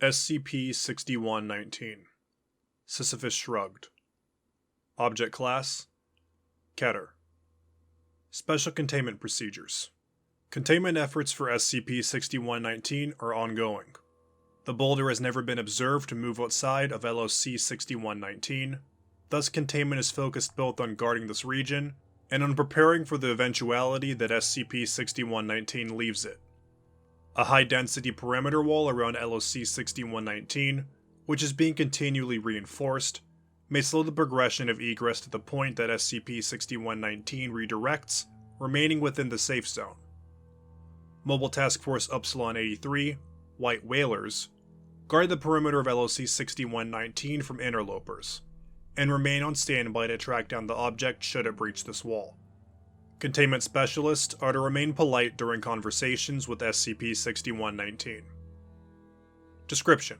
SCP-6119 Sisyphus Shrugged. Object Class Keter. Special Containment Procedures. Containment efforts for SCP-6119 are ongoing. The boulder has never been observed to move outside of LOC-6119, thus containment is focused both on guarding this region and on preparing for the eventuality that SCP-6119 leaves it. A high-density perimeter wall around LOC-6119, which is being continually reinforced, may slow the progression of egress to the point that SCP-6119 redirects, remaining within the safe zone. Mobile Task Force Upsilon-83, White Whalers, guard the perimeter of LOC-6119 from interlopers, and remain on standby to track down the object should it breach this wall. Containment specialists are to remain polite during conversations with SCP-6119. Description: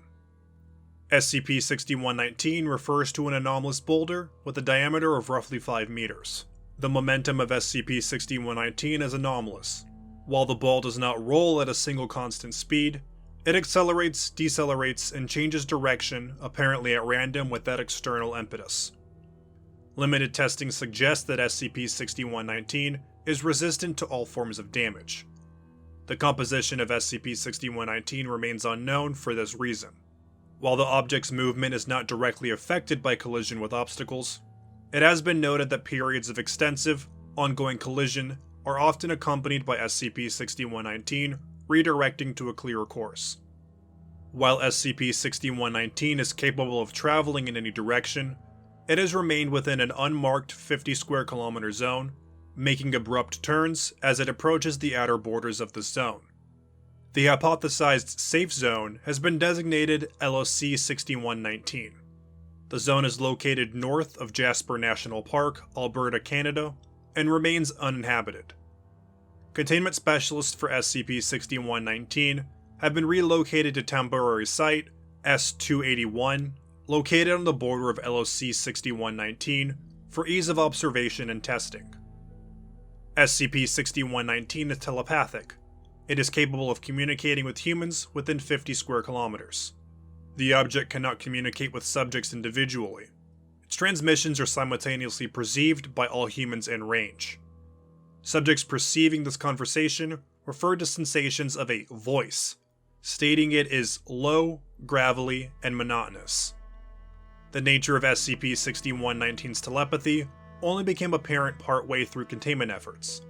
SCP-6119 refers to an anomalous boulder with a diameter of roughly 5 meters. The momentum of SCP-6119 is anomalous. While the ball does not roll at a single constant speed, it accelerates, decelerates, and changes direction apparently at random without external impetus. Limited testing suggests that SCP-6119 is resistant to all forms of damage. The composition of SCP-6119 remains unknown for this reason. While the object's movement is not directly affected by collision with obstacles, it has been noted that periods of extensive, ongoing collision are often accompanied by SCP-6119 redirecting to a clearer course. While SCP-6119 is capable of traveling in any direction, it has remained within an unmarked 50 square kilometer zone, making abrupt turns as it approaches the outer borders of the zone. The hypothesized safe zone has been designated LOC-6119. The zone is located north of Jasper National Park, Alberta, Canada, and remains uninhabited. Containment specialists for SCP-6119 have been relocated to temporary site S-281, located on the border of LOC-6119 for ease of observation and testing. SCP-6119 is telepathic. It is capable of communicating with humans within 50 square kilometers. The object cannot communicate with subjects individually. Its transmissions are simultaneously perceived by all humans in range. Subjects perceiving this conversation refer to sensations of a voice, stating it is low, gravelly, and monotonous. The nature of SCP-6119's telepathy only became apparent partway through containment efforts.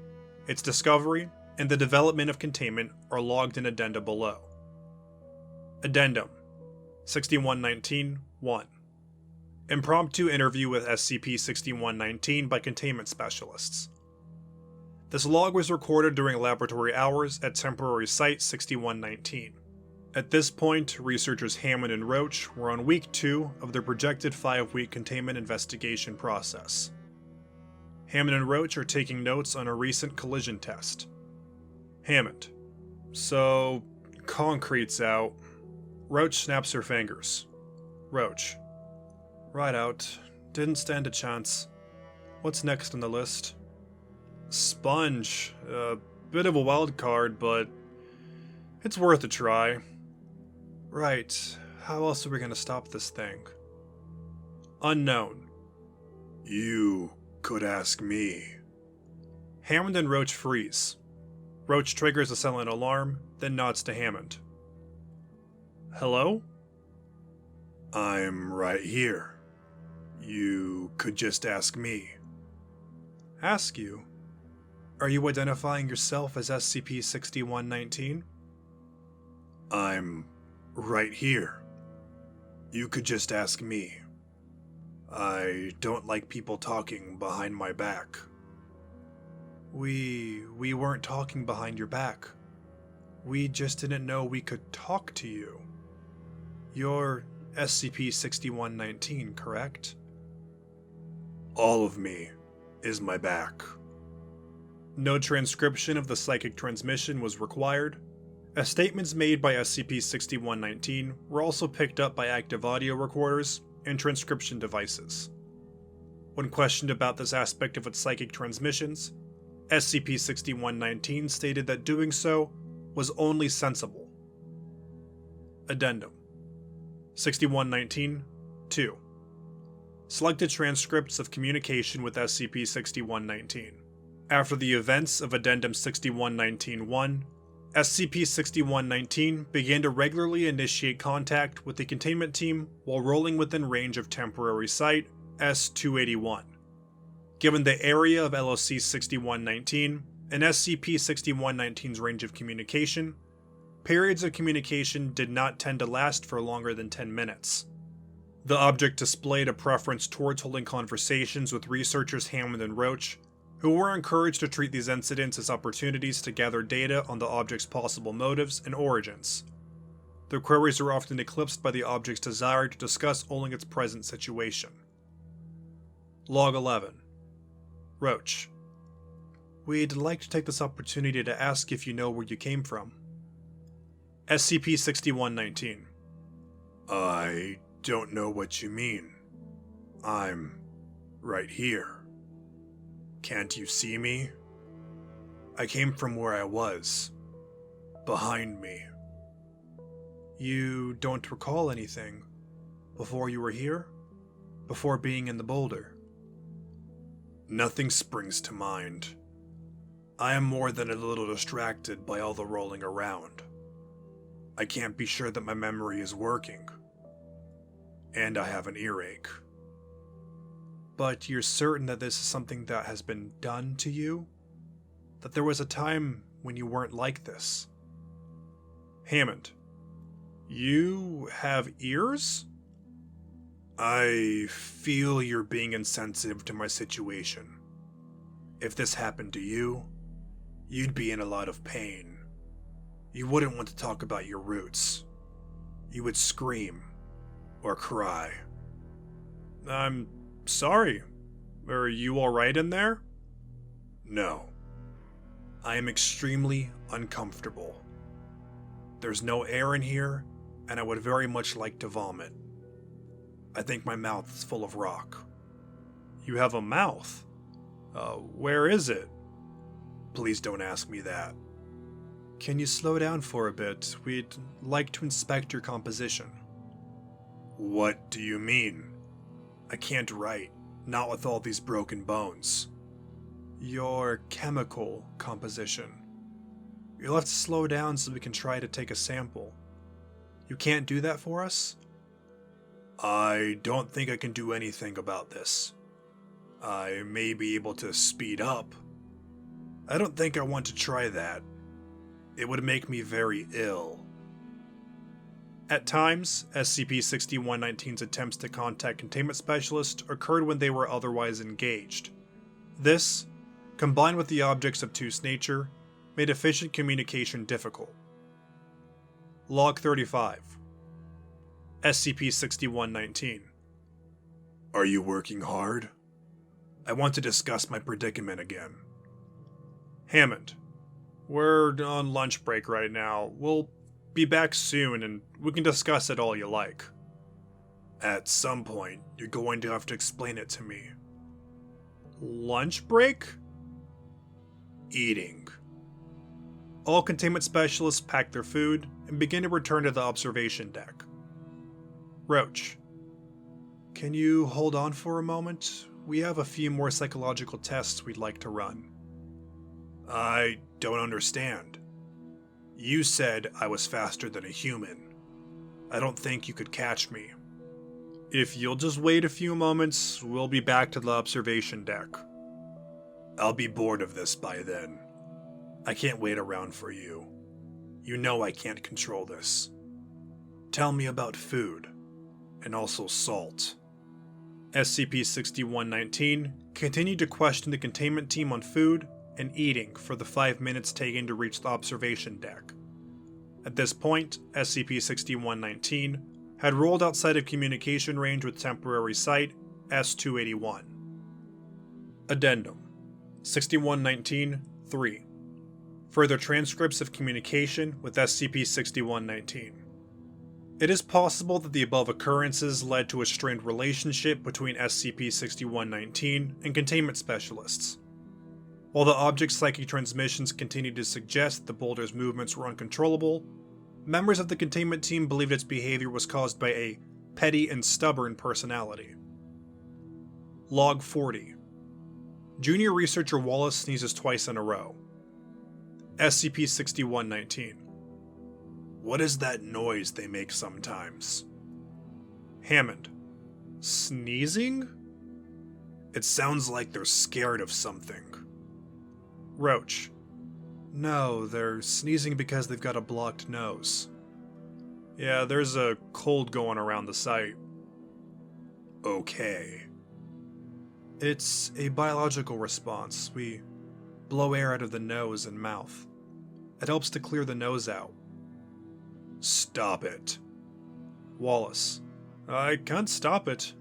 Its discovery and the development of containment are logged in addenda below. Addendum 6119-1 Impromptu interview with SCP-6119 by containment specialists. This log was recorded during laboratory hours at temporary site 6119. At this point, researchers Hammond and Roach were on week 2 of their projected 5-week containment investigation process. Hammond and Roach are taking notes on a recent collision test. Hammond: So, concrete's out. Roach snaps her fingers. Roach: Right out. Didn't stand a chance. What's next on the list? Sponge. A bit of a wild card, but it's worth a try. Right. How else are we gonna stop this thing? Unknown. You could ask me. Hammond and Roach freeze. Roach triggers a silent alarm, then nods to Hammond. Hello? I'm right here. You could just ask me. Ask you? Are you identifying yourself as SCP-6119? I'm right here. You could just ask me. I don't like people talking behind my back. We weren't talking behind your back. We just didn't know we could talk to you. You're SCP-6119, correct? All of me is my back. No transcription of the psychic transmission was required, as statements made by SCP-6119 were also picked up by active audio recorders and transcription devices. When questioned about this aspect of its psychic transmissions, SCP-6119 stated that doing so was only sensible. Addendum 6119-2. Selected transcripts of communication with SCP-6119. After the events of Addendum 6119-1, SCP-6119 began to regularly initiate contact with the containment team while rolling within range of temporary site S-281. Given the area of LOC-6119 and SCP-6119's range of communication, periods of communication did not tend to last for longer than 10 minutes. The object displayed a preference towards holding conversations with researchers Hammond and Roach, who were encouraged to treat these incidents as opportunities to gather data on the object's possible motives and origins. Their queries are often eclipsed by the object's desire to discuss only its present situation. Log 11. Roach. We'd like to take this opportunity to ask if you know where you came from. SCP-6119. I don't know what you mean. I'm right here. Can't you see me? I came from where I was. Behind me. You don't recall anything before you were here? Before being in the boulder? Nothing springs to mind. I am more than a little distracted by all the rolling around. I can't be sure that my memory is working. And I have an earache. But you're certain that this is something that has been done to you? That there was a time when you weren't like this? Hammond. You have ears? I feel you're being insensitive to my situation. If this happened to you, you'd be in a lot of pain. You wouldn't want to talk about your roots. You would scream or cry. I'm sorry. Are you alright in there? No. I am extremely uncomfortable. There's no air in here, and I would very much like to vomit. I think my mouth is full of rock. You have a mouth? Where is it? Please don't ask me that. Can you slow down for a bit? We'd like to inspect your composition. What do you mean? I can't write, not with all these broken bones. Your chemical composition. You'll have to slow down so we can try to take a sample. You can't do that for us? I don't think I can do anything about this. I may be able to speed up. I don't think I want to try that. It would make me very ill. At times, SCP-6119's attempts to contact Containment Specialists occurred when they were otherwise engaged. This, combined with the object's obtuse nature, made efficient communication difficult. Log 35. SCP-6119. Are you working hard? I want to discuss my predicament again. Hammond. We're on lunch break right now. We'll be back soon and we can discuss it all you like. At some point, you're going to have to explain it to me. Lunch break? Eating. All containment specialists pack their food and begin to return to the observation deck. Roach. Can you hold on for a moment? We have a few more psychological tests we'd like to run. I don't understand. You said I was faster than a human. I don't think you could catch me. If you'll just wait a few moments, we'll be back to the observation deck. I'll be bored of this by then. I can't wait around for you. You know I can't control this. Tell me about food, and also salt. SCP-6119 continued to question the containment team on food and eating for the 5 minutes taken to reach the observation deck. At this point, SCP-6119 had rolled outside of communication range with temporary site S-281. Addendum 6119-3. Further transcripts of communication with SCP-6119. It is possible that the above occurrences led to a strained relationship between SCP-6119 and containment specialists. While the object's psychic transmissions continued to suggest that the boulder's movements were uncontrollable, Members of the containment team believed its behavior was caused by a petty and stubborn personality. Log 40. Junior researcher Wallace sneezes twice in a row. SCP-6119. What is that noise they make sometimes? Hammond. Sneezing? It sounds like they're scared of something. Roach. No, they're sneezing because they've got a blocked nose. Yeah, there's a cold going around the site. Okay. It's a biological response. We blow air out of the nose and mouth. It helps to clear the nose out. Stop it. Wallace. I can't stop it.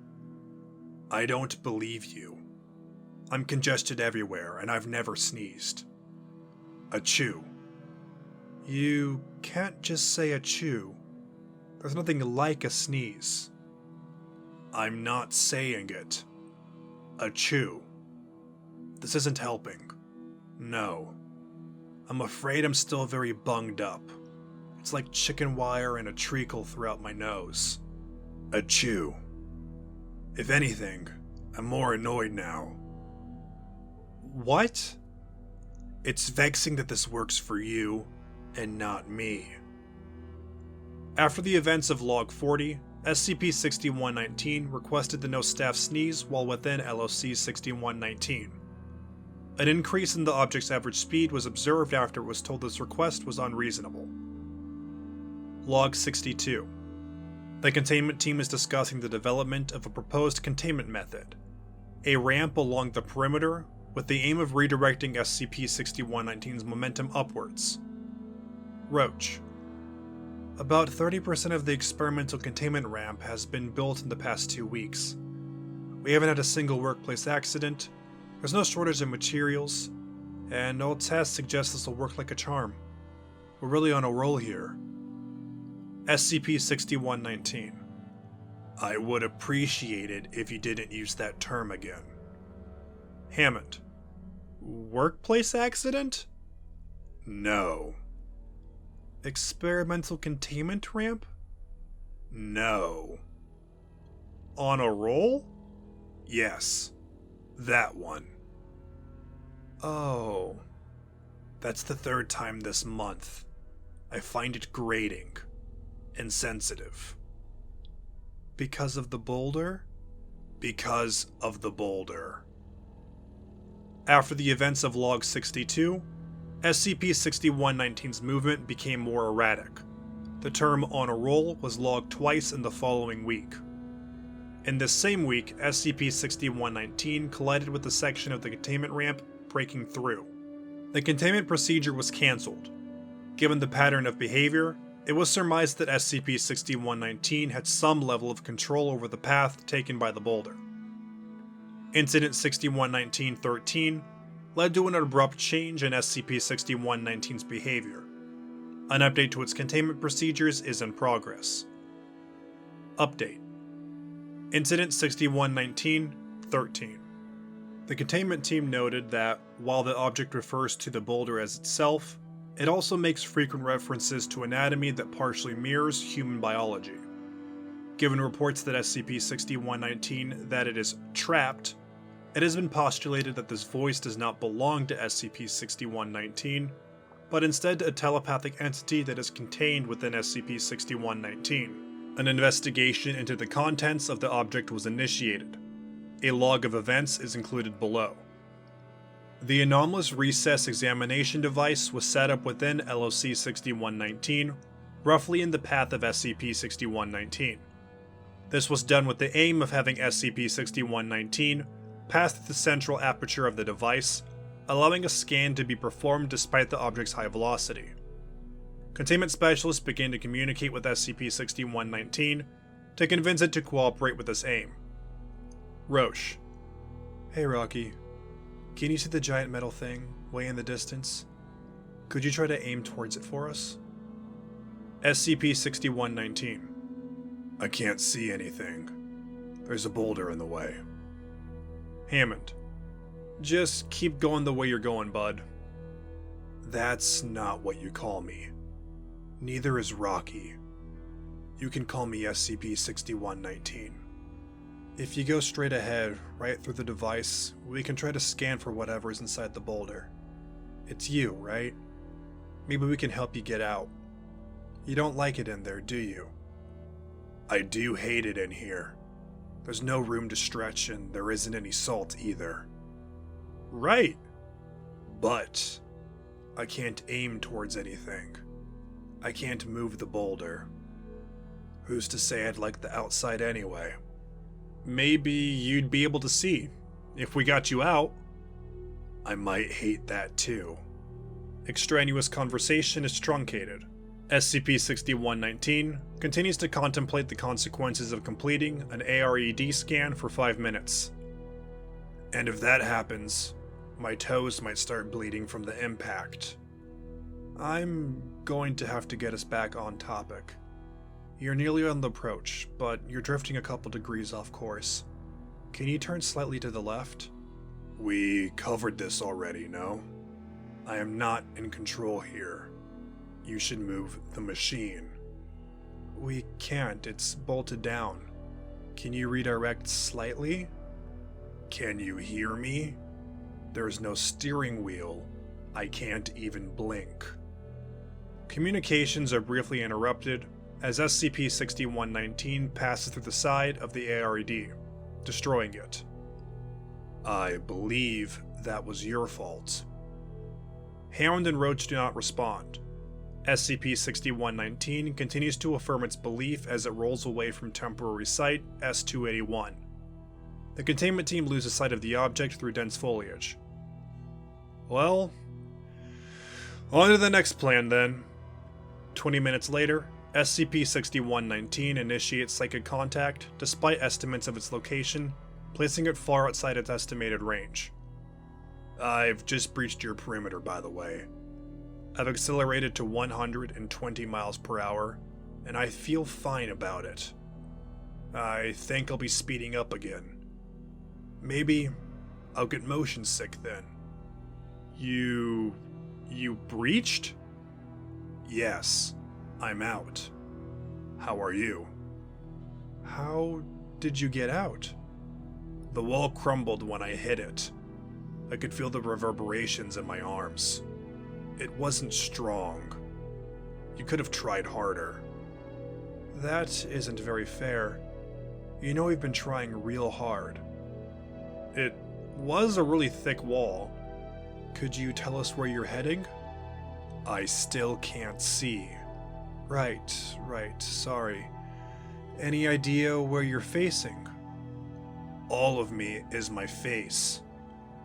I don't believe you. I'm congested everywhere, and I've never sneezed. Achoo. You can't just say achoo. There's nothing like a sneeze. I'm not saying it. Achoo. This isn't helping. No. I'm afraid I'm still very bunged up. It's like chicken wire and a treacle throughout my nose. Achoo. If anything, I'm more annoyed now. What? It's vexing that this works for you, and not me. After the events of Log 40, SCP-6119 requested that no staff sneeze while within LOC-6119. An increase in the object's average speed was observed after it was told this request was unreasonable. Log 62. The containment team is discussing the development of a proposed containment method, a ramp along the perimeter with the aim of redirecting SCP-6119's momentum upwards. Roach. About 30% of the experimental containment ramp has been built in the past 2 weeks. We haven't had a single workplace accident, there's no shortage of materials, and all tests suggest this will work like a charm. We're really on a roll here. SCP-6119. I would appreciate it if you didn't use that term again. Hammond. Workplace accident? No. Experimental containment ramp? No. On a roll? Yes. That one. Oh. That's the 3rd time this month. I find it grating. Insensitive. Because of the boulder? Because of the boulder. After the events of Log 62, SCP-6119's movement became more erratic. The term on a roll was logged twice in the following week. In this same week, SCP-6119 collided with a section of the containment ramp, breaking through. The containment procedure was cancelled. Given the pattern of behavior, it was surmised that SCP-6119 had some level of control over the path taken by the boulder. Incident 6119-13 led to an abrupt change in SCP-6119's behavior. An update to its containment procedures is in progress. Update. Incident 6119-13. The containment team noted that, while the object refers to the boulder as itself, it also makes frequent references to anatomy that partially mirrors human biology. Given reports that SCP-6119 that it is trapped, it has been postulated that this voice does not belong to SCP-6119, but instead a telepathic entity that is contained within SCP-6119. An investigation into the contents of the object was initiated. A log of events is included below. The anomalous recess examination device was set up within LOC-6119, roughly in the path of SCP-6119. This was done with the aim of having SCP-6119 pass through the central aperture of the device, allowing a scan to be performed despite the object's high velocity. Containment specialists began to communicate with SCP-6119 to convince it to cooperate with this aim. Roche. Hey Rocky, can you see the giant metal thing way in the distance? Could you try to aim towards it for us? SCP-6119. I can't see anything. There's a boulder in the way. Hammond. Just keep going the way you're going, bud. That's not what you call me. Neither is Rocky. You can call me SCP-6119. If you go straight ahead, right through the device, we can try to scan for whatever's inside the boulder. It's you, right? Maybe we can help you get out. You don't like it in there, do you? I do hate it in here. There's no room to stretch and there isn't any salt either. Right. But I can't aim towards anything. I can't move the boulder. Who's to say I'd like the outside anyway? Maybe you'd be able to see, if we got you out. I might hate that too. Extraneous conversation is truncated. SCP-6119 continues to contemplate the consequences of completing an ARED scan for 5 minutes. And if that happens, my toes might start bleeding from the impact. I'm going to have to get us back on topic. You're nearly on the approach, but you're drifting a couple degrees off course. Can you turn slightly to the left? We covered this already, no? I am not in control here. You should move the machine. We can't, it's bolted down. Can you redirect slightly? Can you hear me? There's no steering wheel. I can't even blink. Communications are briefly interrupted as SCP-6119 passes through the side of the ARED, destroying it. I believe that was your fault. Hammond and Roach do not respond. SCP-6119 continues to affirm its belief as it rolls away from temporary site S-281. The containment team loses sight of the object through dense foliage. Well, on to the next plan then. 20 minutes later, SCP-6119 initiates psychic contact despite estimates of its location, placing it far outside its estimated range. I've just breached your perimeter, by the way. I've accelerated to 120 miles per hour, and I feel fine about it. I think I'll be speeding up again. Maybe I'll get motion sick then. You breached? Yes, I'm out. How are you? How did you get out? The wall crumbled when I hit it. I could feel the reverberations in my arms. It wasn't strong. You could have tried harder. That isn't very fair. You know we've been trying real hard. It was a really thick wall. Could you tell us where you're heading? I still can't see. Right, sorry. Any idea where you're facing? All of me is my face,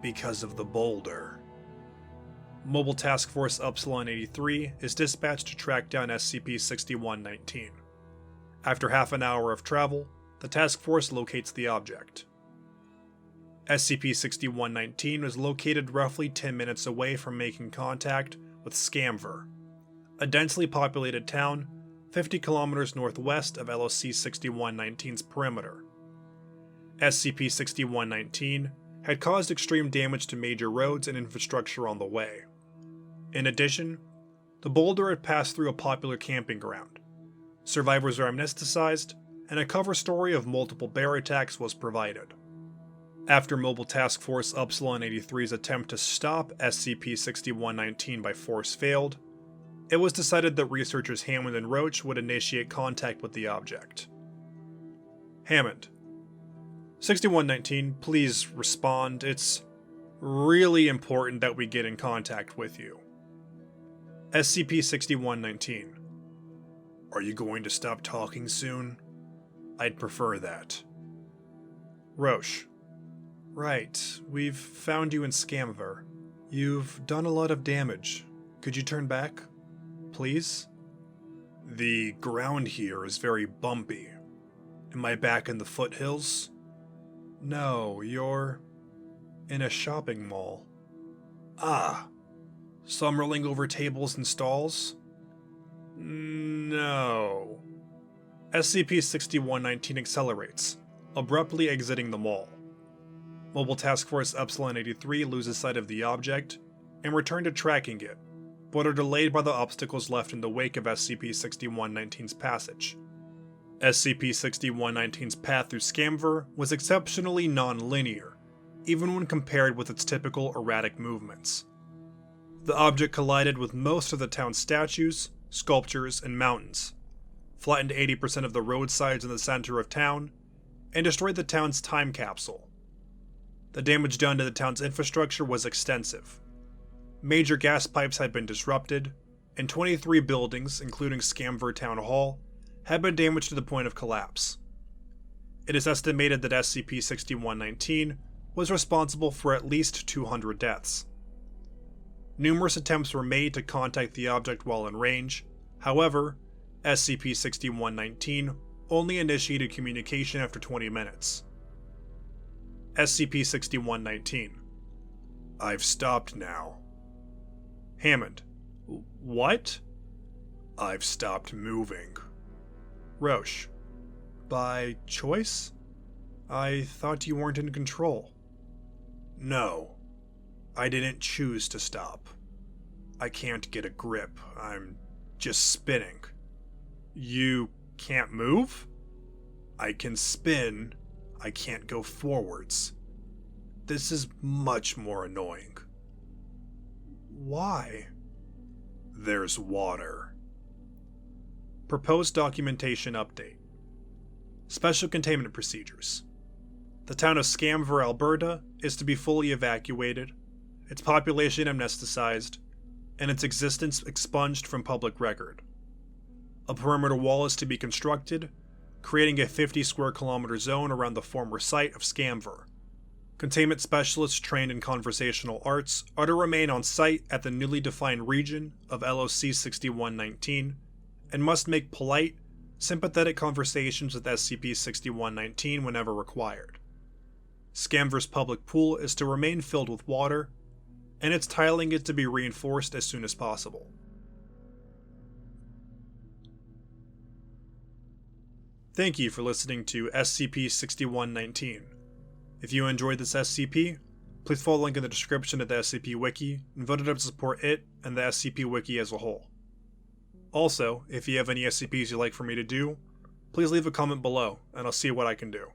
because of the boulder. Mobile Task Force Upsilon 83 is dispatched to track down SCP-6119. After half an hour of travel, the task force locates the object. SCP-6119 was located roughly 10 minutes away from making contact with Scamver, a densely populated town 50 kilometers northwest of LOC-6119's perimeter. SCP-6119 had caused extreme damage to major roads and infrastructure on the way. In addition, the boulder had passed through a popular camping ground. Survivors are amnesticized, and a cover story of multiple bear attacks was provided. After Mobile Task Force Upsilon 83's attempt to stop SCP-6119 by force failed, it was decided that researchers Hammond and Roach would initiate contact with the object. Hammond. 6119, please respond. It's really important that we get in contact with you. SCP-6119. Are you going to stop talking soon? I'd prefer that. Roche. Right, we've found you in Scamver. You've done a lot of damage. Could you turn back? Please? The ground here is very bumpy. Am I back in the foothills? No, you're in a shopping mall. Ah, stumbling over tables and stalls? No. SCP-6119 accelerates, abruptly exiting the mall. Mobile Task Force Upsilon 83 loses sight of the object and return to tracking it, but are delayed by the obstacles left in the wake of SCP-6119's passage. SCP-6119's path through Scamver was exceptionally non-linear, even when compared with its typical erratic movements. The object collided with most of the town's statues, sculptures, and mountains, flattened 80% of the roadsides in the center of town, and destroyed the town's time capsule. The damage done to the town's infrastructure was extensive. Major gas pipes had been disrupted, and 23 buildings, including Scamver Town Hall, had been damaged to the point of collapse. It is estimated that SCP-6119 was responsible for at least 200 deaths. Numerous attempts were made to contact the object while in range. However, SCP-6119 only initiated communication after 20 minutes. SCP-6119. I've stopped now. Hammond. What? I've stopped moving. Roche. By choice? I thought you weren't in control. No. I didn't choose to stop. I can't get a grip. I'm just spinning. You can't move? I can spin. I can't go forwards. This is much more annoying. Why? There's water. Proposed documentation update. Special containment procedures. The town of Scamver, Alberta is to be fully evacuated, its population amnesticized, and its existence expunged from public record. A perimeter wall is to be constructed, creating a 50 square kilometer zone around the former site of Scamver. Containment specialists trained in conversational arts are to remain on site at the newly defined region of LOC 6119 and must make polite, sympathetic conversations with SCP-6119 whenever required. Scamver's public pool is to remain filled with water, and its tiling is to be reinforced as soon as possible. Thank you for listening to SCP-6119. If you enjoyed this SCP, please follow the link in the description of the SCP Wiki and vote it up to support it and the SCP Wiki as a whole. Also, if you have any SCPs you'd like for me to do, please leave a comment below and I'll see what I can do.